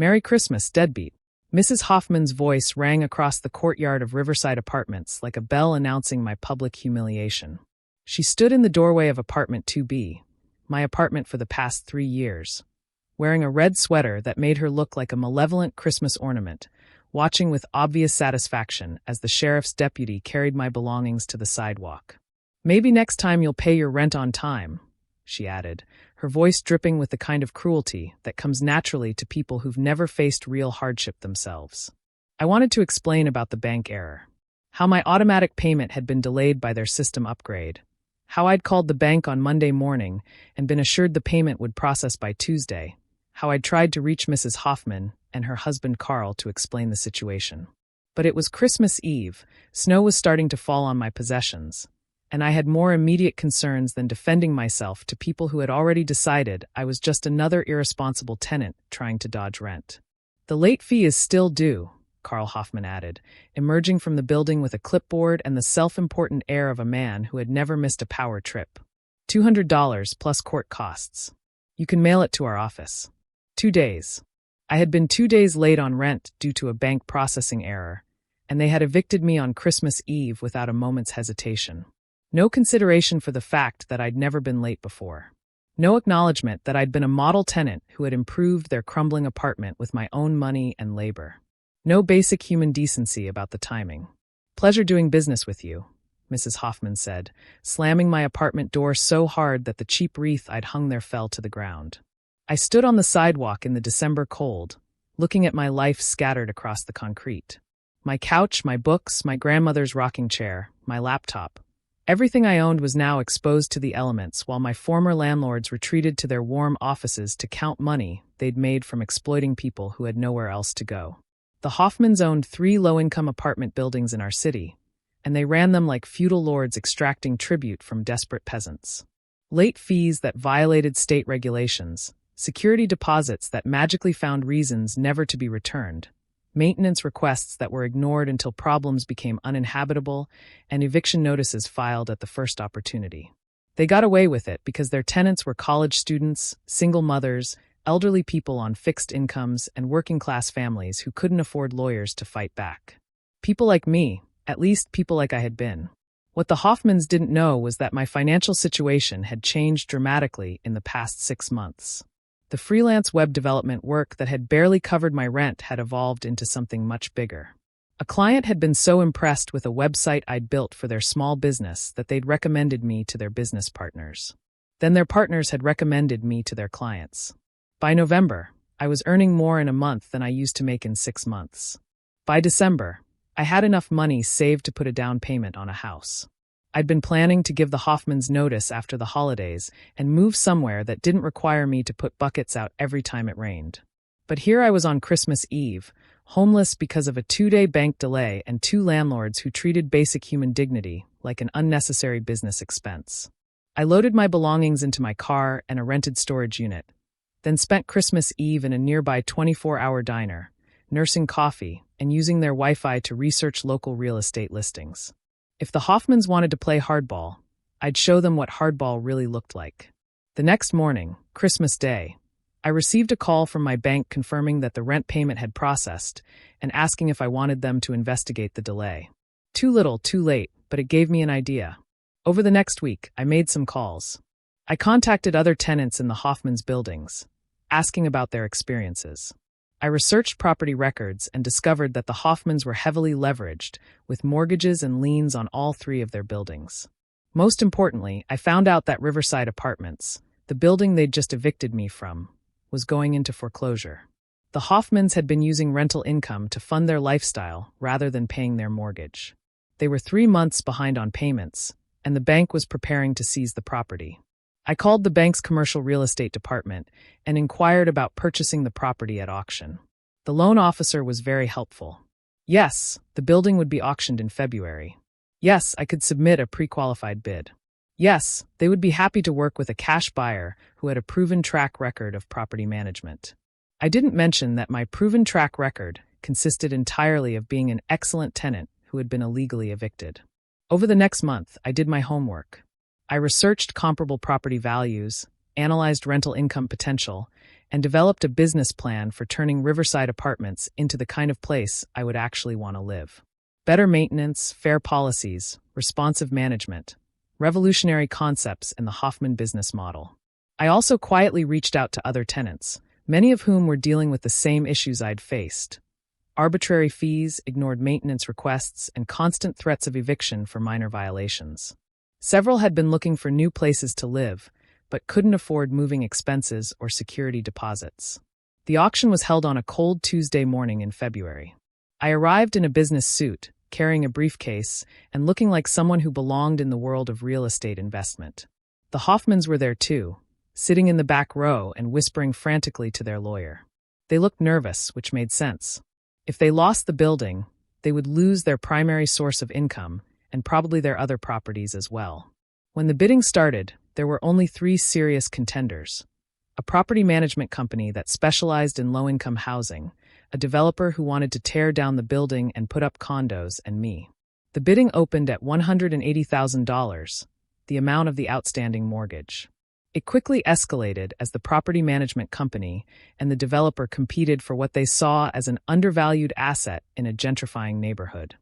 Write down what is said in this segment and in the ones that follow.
Merry Christmas, deadbeat. Mrs. Hoffman's voice rang across the courtyard of Riverside Apartments like a bell announcing my public humiliation. She stood in the doorway of apartment 2B, my apartment for the past 3 years, wearing a red sweater that made her look like a malevolent Christmas ornament, watching with obvious satisfaction as the sheriff's deputy carried my belongings to the sidewalk. "Maybe next time you'll pay your rent on time," she added, her voice dripping with the kind of cruelty that comes naturally to people who've never faced real hardship themselves. I wanted to explain about the bank error, how my automatic payment had been delayed by their system upgrade, how I'd called the bank on Monday morning and been assured the payment would process by Tuesday, how I'd tried to reach Mrs. Hoffman and her husband Carl to explain the situation. But it was Christmas Eve, snow was starting to fall on my possessions, and I had more immediate concerns than defending myself to people who had already decided I was just another irresponsible tenant trying to dodge rent. "The late fee is still due," Carl Hoffman added, emerging from the building with a clipboard and the self-important air of a man who had never missed a power trip. $200 plus court costs. You can mail it to our office. 2 days. I had been 2 days late on rent due to a bank processing error, and they had evicted me on Christmas Eve without a moment's hesitation. No consideration for the fact that I'd never been late before. No acknowledgement that I'd been a model tenant who had improved their crumbling apartment with my own money and labor. No basic human decency about the timing. "Pleasure doing business with you," Mrs. Hoffman said, slamming my apartment door so hard that the cheap wreath I'd hung there fell to the ground. I stood on the sidewalk in the December cold, looking at my life scattered across the concrete. My couch, my books, my grandmother's rocking chair, my laptop. Everything I owned was now exposed to the elements while my former landlords retreated to their warm offices to count money they'd made from exploiting people who had nowhere else to go. The Hoffmans owned 3 low-income apartment buildings in our city, and they ran them like feudal lords extracting tribute from desperate peasants. Late fees that violated state regulations, security deposits that magically found reasons never to be returned, maintenance requests that were ignored until problems became uninhabitable, and eviction notices filed at the first opportunity. They got away with it because their tenants were college students, single mothers, elderly people on fixed incomes, and working-class families who couldn't afford lawyers to fight back. People like me, at least people like I had been. What the Hoffmans didn't know was that my financial situation had changed dramatically in the past 6 months. The freelance web development work that had barely covered my rent had evolved into something much bigger. A client had been so impressed with a website I'd built for their small business that they'd recommended me to their business partners. Then their partners had recommended me to their clients. By November, I was earning more in a month than I used to make in 6 months. By December, I had enough money saved to put a down payment on a house. I'd been planning to give the Hoffmans notice after the holidays and move somewhere that didn't require me to put buckets out every time it rained. But here I was on Christmas Eve, homeless because of a 2-day bank delay and 2 landlords who treated basic human dignity like an unnecessary business expense. I loaded my belongings into my car and a rented storage unit, then spent Christmas Eve in a nearby 24-hour diner, nursing coffee and using their Wi-Fi to research local real estate listings. If the Hoffmans wanted to play hardball, I'd show them what hardball really looked like. The next morning, Christmas Day, I received a call from my bank confirming that the rent payment had processed and asking if I wanted them to investigate the delay. Too little, too late, but it gave me an idea. Over the next week, I made some calls. I contacted other tenants in the Hoffmans buildings, asking about their experiences. I researched property records and discovered that the Hoffmans were heavily leveraged, with mortgages and liens on all 3 of their buildings. Most importantly, I found out that Riverside Apartments, the building they'd just evicted me from, was going into foreclosure. The Hoffmans had been using rental income to fund their lifestyle rather than paying their mortgage. They were 3 months behind on payments, and the bank was preparing to seize the property. I called the bank's commercial real estate department and inquired about purchasing the property at auction. The loan officer was very helpful. Yes, the building would be auctioned in February. Yes, I could submit a pre-qualified bid. Yes, they would be happy to work with a cash buyer who had a proven track record of property management. I didn't mention that my proven track record consisted entirely of being an excellent tenant who had been illegally evicted. Over the next month, I did my homework. I researched comparable property values, analyzed rental income potential, and developed a business plan for turning Riverside Apartments into the kind of place I would actually want to live. Better maintenance, fair policies, responsive management, revolutionary concepts in the Hoffman business model. I also quietly reached out to other tenants, many of whom were dealing with the same issues I'd faced. Arbitrary fees, ignored maintenance requests, and constant threats of eviction for minor violations. Several had been looking for new places to live, but couldn't afford moving expenses or security deposits. The auction was held on a cold Tuesday morning in February. I arrived in a business suit, carrying a briefcase, and looking like someone who belonged in the world of real estate investment. The Hoffmans were there too, sitting in the back row and whispering frantically to their lawyer. They looked nervous, which made sense. If they lost the building, they would lose their primary source of income and probably their other properties as well. When the bidding started, there were only 3 serious contenders: a property management company that specialized in low-income housing, a developer who wanted to tear down the building and put up condos, and me. The bidding opened at $180,000, the amount of the outstanding mortgage. It quickly escalated as the property management company and the developer competed for what they saw as an undervalued asset in a gentrifying neighborhood.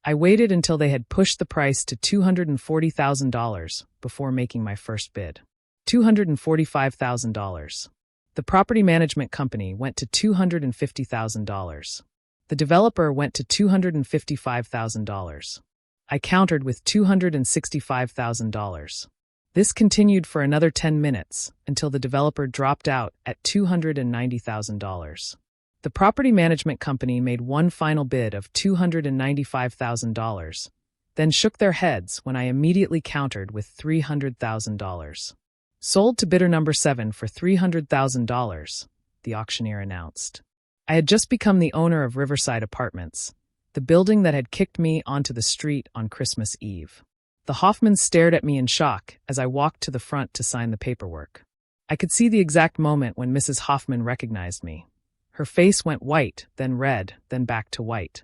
I waited until they had pushed the price to $240,000 before making my first bid. $245,000. The property management company went to $250,000. The developer went to $255,000. I countered with $265,000. This continued for another 10 minutes until the developer dropped out at $290,000. The property management company made one final bid of $295,000, then shook their heads when I immediately countered with $300,000. Sold to bidder number 7 for $300,000, the auctioneer announced. I had just become the owner of Riverside Apartments, the building that had kicked me onto the street on Christmas Eve. The Hoffmans stared at me in shock as I walked to the front to sign the paperwork. I could see the exact moment when Mrs. Hoffman recognized me. Her face went white, then red, then back to white.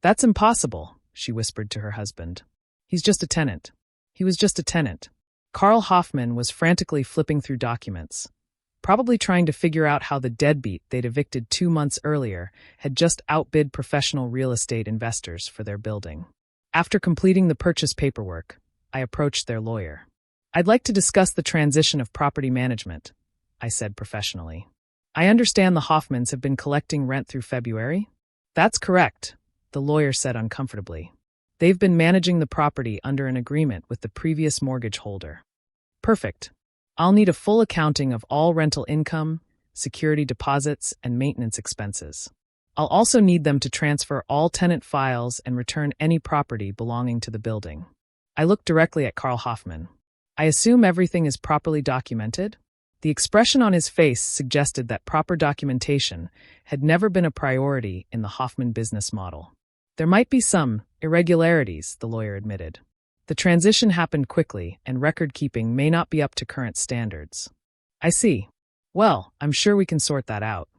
"That's impossible," she whispered to her husband. "He's just a tenant." He was just a tenant. Carl Hoffman was frantically flipping through documents, probably trying to figure out how the deadbeat they'd evicted 2 months earlier had just outbid professional real estate investors for their building. After completing the purchase paperwork, I approached their lawyer. "I'd like to discuss the transition of property management," I said professionally. "I understand the Hoffmans have been collecting rent through February?" "That's correct," the lawyer said uncomfortably. "They've been managing the property under an agreement with the previous mortgage holder." "Perfect. I'll need a full accounting of all rental income, security deposits, and maintenance expenses. I'll also need them to transfer all tenant files and return any property belonging to the building." I looked directly at Carl Hoffman. "I assume everything is properly documented?" The expression on his face suggested that proper documentation had never been a priority in the Hoffman business model. "There might be some irregularities," the lawyer admitted. "The transition happened quickly, and record-keeping may not be up to current standards." "I see. Well, I'm sure we can sort that out.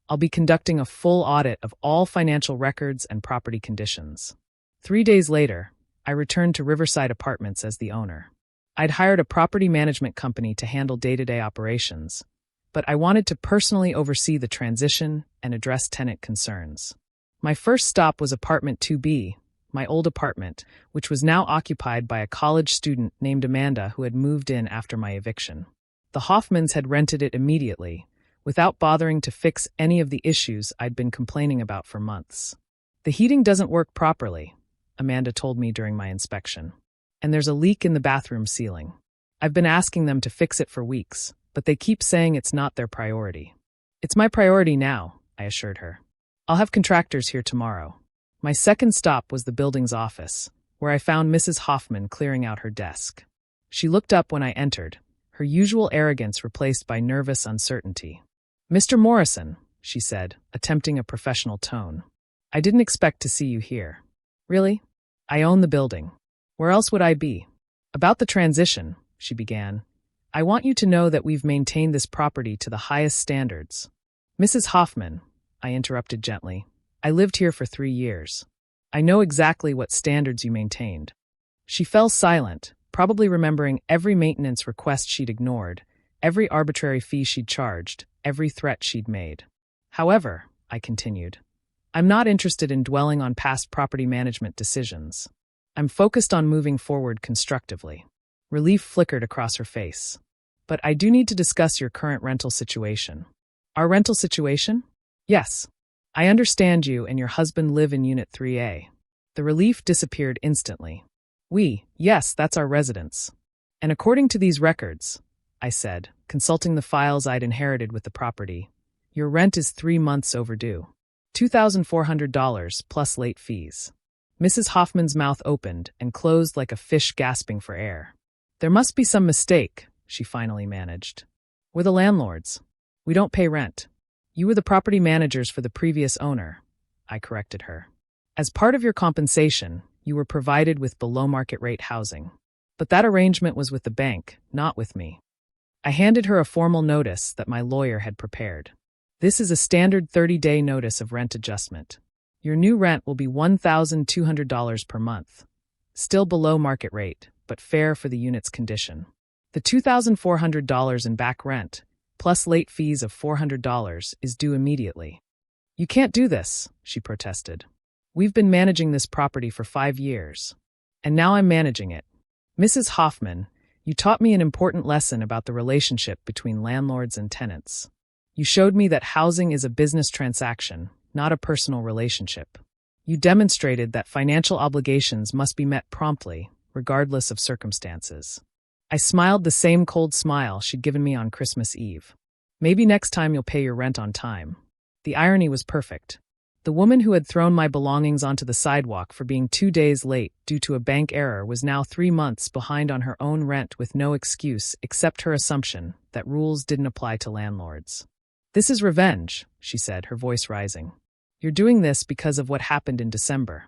I'll be conducting a full audit of all financial records and property conditions." 3 days later, I returned to Riverside Apartments as the owner. I'd hired a property management company to handle day-to-day operations, but I wanted to personally oversee the transition and address tenant concerns. My first stop was apartment 2B, my old apartment, which was now occupied by a college student named Amanda who had moved in after my eviction. The Hoffmans had rented it immediately, without bothering to fix any of the issues I'd been complaining about for months. "The heating doesn't work properly," Amanda told me during my inspection. "And there's a leak in the bathroom ceiling. I've been asking them to fix it for weeks, but they keep saying it's not their priority." "It's my priority now," I assured her. "I'll have contractors here tomorrow." My second stop was the building's office, where I found Mrs. Hoffman clearing out her desk. She looked up when I entered, her usual arrogance replaced by nervous uncertainty. "Mr. Morrison," she said, attempting a professional tone. "I didn't expect to see you here." "Really? I own the building. Where else would I be?" "About the transition," she began. "I want you to know that we've maintained this property to the highest standards." "Mrs. Hoffman," I interrupted gently, "I lived here for 3 years. I know exactly what standards you maintained." She fell silent, probably remembering every maintenance request she'd ignored, every arbitrary fee she'd charged, every threat she'd made. However, I continued, I'm not interested in dwelling on past property management decisions. I'm focused on moving forward constructively. Relief flickered across her face. But I do need to discuss your current rental situation. Our rental situation? Yes. I understand you and your husband live in Unit 3A. The relief disappeared instantly. Yes, that's our residence. And according to these records, I said, consulting the files I'd inherited with the property, your rent is 3 months overdue. $2,400 plus late fees. Mrs. Hoffman's mouth opened and closed like a fish gasping for air. There must be some mistake, she finally managed. We're the landlords. We don't pay rent. You were the property managers for the previous owner, I corrected her. As part of your compensation, you were provided with below-market rate housing. But that arrangement was with the bank, not with me. I handed her a formal notice that my lawyer had prepared. This is a standard 30-day notice of rent adjustment. Your new rent will be $1,200 per month. Still below market rate, but fair for the unit's condition. The $2,400 in back rent, plus late fees of $400, is due immediately. You can't do this, she protested. We've been managing this property for 5 years. And now I'm managing it. Mrs. Hoffman, you taught me an important lesson about the relationship between landlords and tenants. You showed me that housing is a business transaction, not a personal relationship. You demonstrated that financial obligations must be met promptly, regardless of circumstances. I smiled the same cold smile she'd given me on Christmas Eve. Maybe next time you'll pay your rent on time. The irony was perfect. The woman who had thrown my belongings onto the sidewalk for being 2 days late due to a bank error was now 3 months behind on her own rent with no excuse except her assumption that rules didn't apply to landlords. This is revenge, she said, her voice rising. You're doing this because of what happened in December.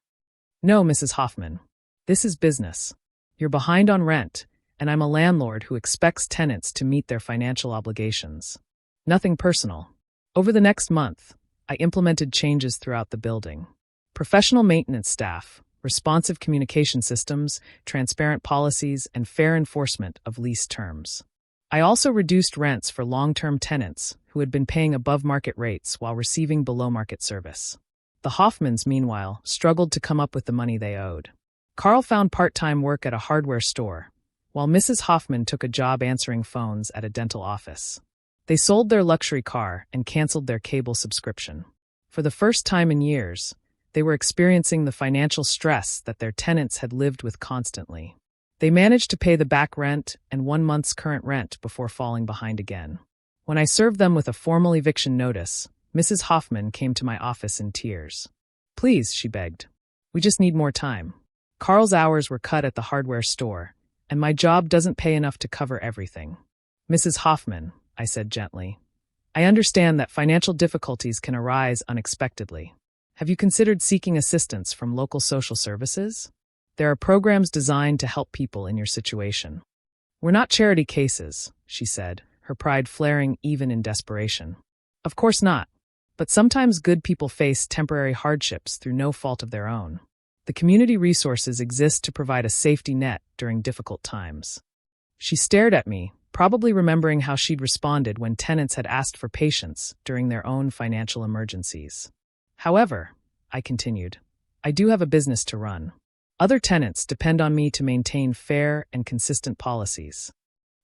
No, Mrs. Hoffman. This is business. You're behind on rent, and I'm a landlord who expects tenants to meet their financial obligations. Nothing personal. Over the next month, I implemented changes throughout the building. Professional maintenance staff, responsive communication systems, transparent policies, and fair enforcement of lease terms. I also reduced rents for long-term tenants who had been paying above-market rates while receiving below-market service. The Hoffmans, meanwhile, struggled to come up with the money they owed. Carl found part-time work at a hardware store, while Mrs. Hoffman took a job answering phones at a dental office. They sold their luxury car and canceled their cable subscription. For the first time in years, they were experiencing the financial stress that their tenants had lived with constantly. They managed to pay the back rent and 1 month's current rent before falling behind again. When I served them with a formal eviction notice, Mrs. Hoffman came to my office in tears. Please, she begged. We just need more time. Carl's hours were cut at the hardware store, and my job doesn't pay enough to cover everything. Mrs. Hoffman, I said gently, I understand that financial difficulties can arise unexpectedly. Have you considered seeking assistance from local social services? There are programs designed to help people in your situation. We're not charity cases, she said, her pride flaring even in desperation. Of course not. But sometimes good people face temporary hardships through no fault of their own. The community resources exist to provide a safety net during difficult times. She stared at me, probably remembering how she'd responded when tenants had asked for patience during their own financial emergencies. However, I continued, I do have a business to run. Other tenants depend on me to maintain fair and consistent policies.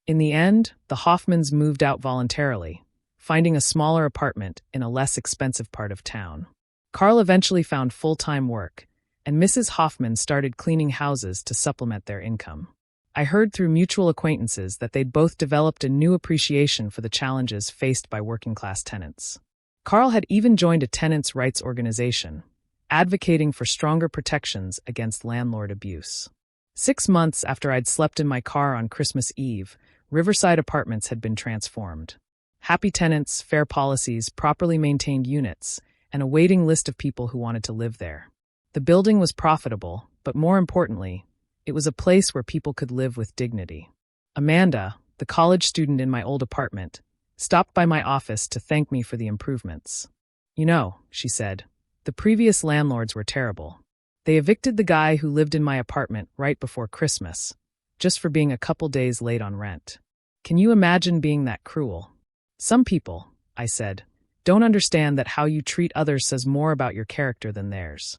In the end, the Hoffmans moved out voluntarily, finding a smaller apartment in a less expensive part of town. Carl eventually found full-time work, and Mrs. Hoffman started cleaning houses to supplement their income. I heard through mutual acquaintances that they'd both developed a new appreciation for the challenges faced by working-class tenants. Carl had even joined a tenants' rights organization, advocating for stronger protections against landlord abuse. 6 months after I'd slept in my car on Christmas Eve, Riverside Apartments had been transformed. Happy tenants, fair policies, properly maintained units, and a waiting list of people who wanted to live there. The building was profitable, but more importantly, it was a place where people could live with dignity. Amanda, the college student in my old apartment, stopped by my office to thank me for the improvements. You know, she said, the previous landlords were terrible. They evicted the guy who lived in my apartment right before Christmas, just for being a couple days late on rent. Can you imagine being that cruel? Some people, I said. Don't understand that how you treat others says more about your character than theirs.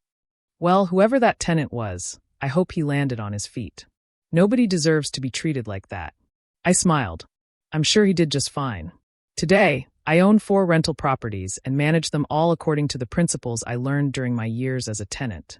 Well, whoever that tenant was, I hope he landed on his feet. Nobody deserves to be treated like that. I smiled. I'm sure he did just fine. Today, I own 4 rental properties and manage them all according to the principles I learned during my years as a tenant.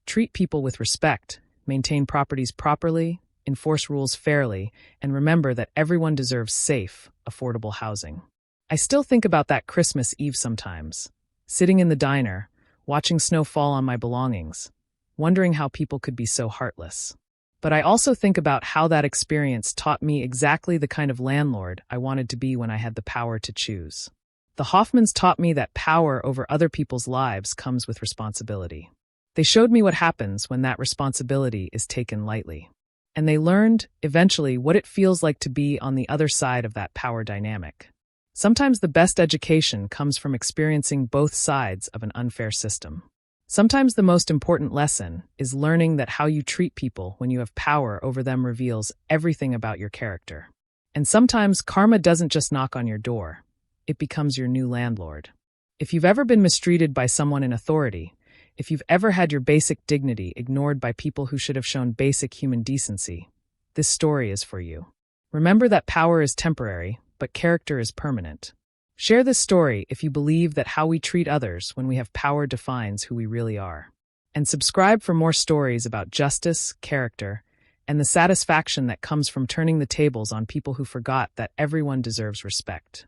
Treat people with respect, maintain properties properly, enforce rules fairly, and remember that everyone deserves safe, affordable housing. I still think about that Christmas Eve sometimes, sitting in the diner, watching snow fall on my belongings, wondering how people could be so heartless. But I also think about how that experience taught me exactly the kind of landlord I wanted to be when I had the power to choose. The Hoffmans taught me that power over other people's lives comes with responsibility. They showed me what happens when that responsibility is taken lightly. And they learned, eventually, what it feels like to be on the other side of that power dynamic. Sometimes the best education comes from experiencing both sides of an unfair system. Sometimes the most important lesson is learning that how you treat people when you have power over them reveals everything about your character. And sometimes karma doesn't just knock on your door, it becomes your new landlord. If you've ever been mistreated by someone in authority, if you've ever had your basic dignity ignored by people who should have shown basic human decency, this story is for you. Remember that power is temporary, but character is permanent. Share this story if you believe that how we treat others when we have power defines who we really are. And subscribe for more stories about justice, character, and the satisfaction that comes from turning the tables on people who forgot that everyone deserves respect.